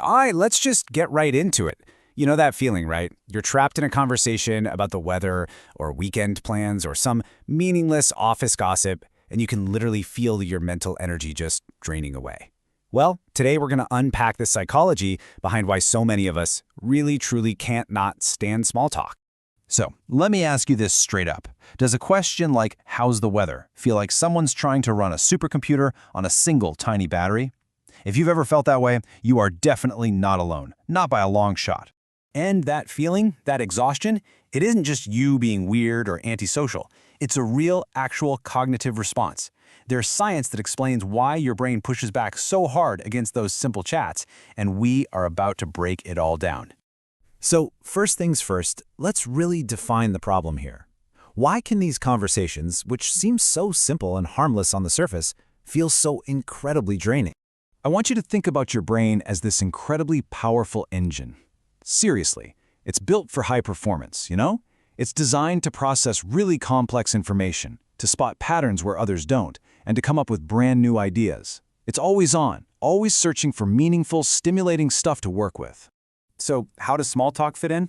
All right, let's just get right into it. You know that feeling, right? You're trapped in a conversation about the weather or weekend plans or some meaningless office gossip, and you can literally feel your mental energy just draining away. Well, today we're going to unpack the psychology behind why so many of us really truly can't not stand small talk. So, let me ask you this straight up. Does a question like, how's the weather, feel like someone's trying to run a supercomputer on a single tiny battery? If you've ever felt that way, you are definitely not alone, not by a long shot. And that feeling, that exhaustion, it isn't just you being weird or antisocial. It's a real, actual cognitive response. There's science that explains why your brain pushes back so hard against those simple chats, and we are about to break it all down. So, first things first, let's really define the problem here. Why can these conversations, which seem so simple and harmless on the surface, feel so incredibly draining? I want you to think about your brain as this incredibly powerful engine. Seriously, it's built for high performance, you know? It's designed to process really complex information, to spot patterns where others don't, and to come up with brand new ideas. It's always on, always searching for meaningful, stimulating stuff to work with. So, how does small talk fit in?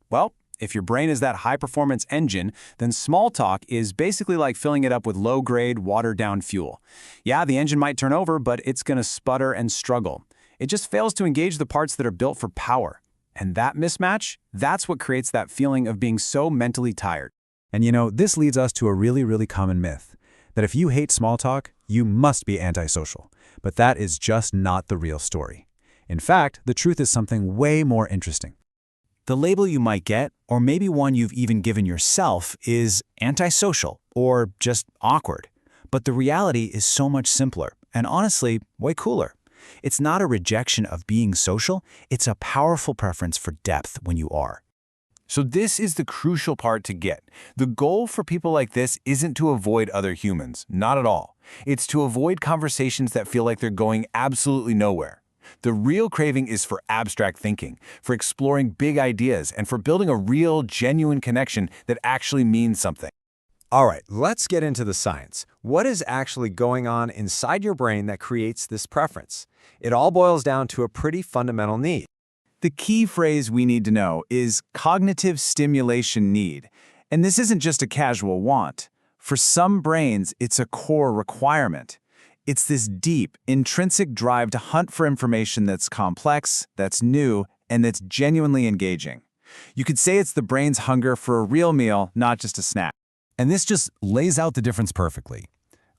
Well, if your brain is that high-performance engine, then small talk is basically like filling it up with low-grade, watered-down fuel. Yeah, the engine might turn over, but it's going to sputter and struggle. It just fails to engage the parts that are built for power. And that mismatch, that's what creates that feeling of being so mentally tired. And you know, this leads us to a really common myth, that if you hate small talk, you must be antisocial. But that is just not the real story. In fact, the truth is something way more interesting. The label you might get, or maybe one you've even given yourself, is antisocial or just awkward. But the reality is so much simpler and honestly, way cooler. It's not a rejection of being social, it's a powerful preference for depth when you are. So this is the crucial part to get. The goal for people like this isn't to avoid other humans, not at all. It's to avoid conversations that feel like they're going absolutely nowhere. The real craving is for abstract thinking, for exploring big ideas, and for building a real, genuine connection that actually means something. All right, let's get into the science. What is actually going on inside your brain that creates this preference? It all boils down to a pretty fundamental need. The key phrase we need to know is cognitive stimulation need. And this isn't just a casual want. For some brains, it's a core requirement. It's this deep, intrinsic drive to hunt for information that's complex, that's new, and that's genuinely engaging. You could say it's the brain's hunger for a real meal, not just a snack. And this just lays out the difference perfectly.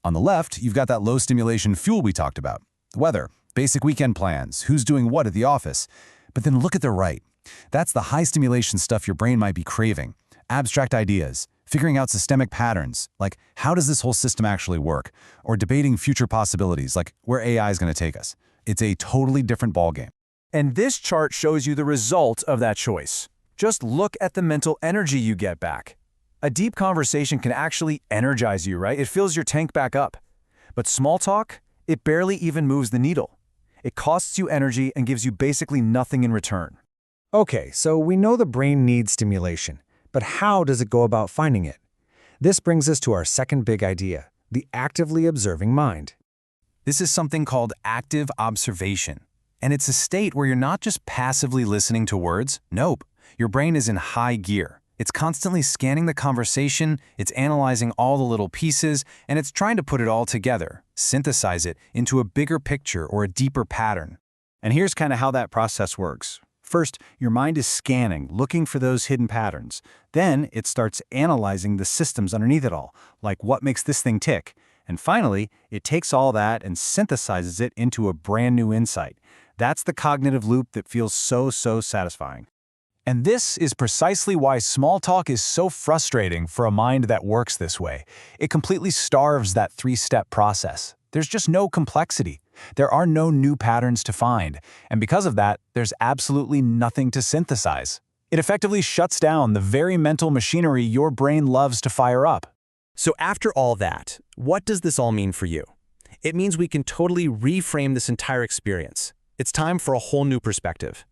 On the left, you've got that low stimulation fuel we talked about. Weather, basic weekend plans, who's doing what at the office. But then look at the right. That's the high stimulation stuff your brain might be craving. Abstract ideas, figuring out systemic patterns, like how does this whole system actually work? Or debating future possibilities, like where AI is going to take us. It's a totally different ballgame. And this chart shows you the result of that choice. Just look at the mental energy you get back. A deep conversation can actually energize you, right? It fills your tank back up. But small talk, it barely even moves the needle. It costs you energy and gives you basically nothing in return. Okay, so we know the brain needs stimulation, but how does it go about finding it? This brings us to our second big idea, the actively observing mind. This is something called active observation. And it's a state where you're not just passively listening to words. Nope, your brain is in high gear. It's constantly scanning the conversation, it's analyzing all the little pieces, and it's trying to put it all together, synthesize it into a bigger picture or a deeper pattern. And here's kind of how that process works. First, your mind is scanning, looking for those hidden patterns. Then it starts analyzing the systems underneath it all, like what makes this thing tick. And finally, it takes all that and synthesizes it into a brand new insight. That's the cognitive loop that feels so satisfying. And this is precisely why small talk is so frustrating for a mind that works this way. It completely starves that three-step process. There's just no complexity. There are no new patterns to find. And because of that, there's absolutely nothing to synthesize. It effectively shuts down the very mental machinery your brain loves to fire up. So after all that, what does this all mean for you? It means we can totally reframe this entire experience. It's time for a whole new perspective.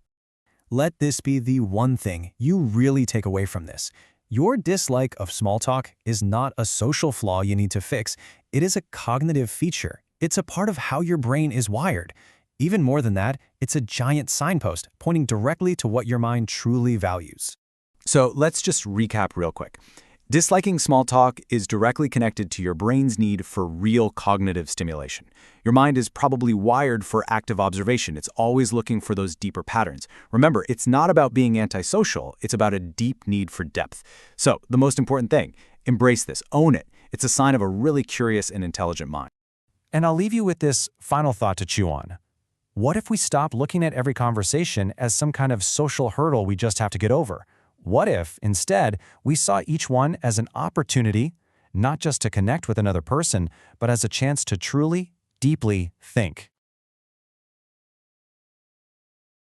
Let this be the one thing you really take away from this. Your dislike of small talk is not a social flaw you need to fix. It is a cognitive feature. It's a part of how your brain is wired. Even more than that, it's a giant signpost pointing directly to what your mind truly values. So let's just recap real quick. Disliking small talk is directly connected to your brain's need for real cognitive stimulation. Your mind is probably wired for active observation. It's always looking for those deeper patterns. Remember, it's not about being antisocial. It's about a deep need for depth. So the most important thing, embrace this, own it. It's a sign of a really curious and intelligent mind. And I'll leave you with this final thought to chew on. What if we stop looking at every conversation as some kind of social hurdle we just have to get over? What if, instead, we saw each one as an opportunity, not just to connect with another person, but as a chance to truly, deeply think?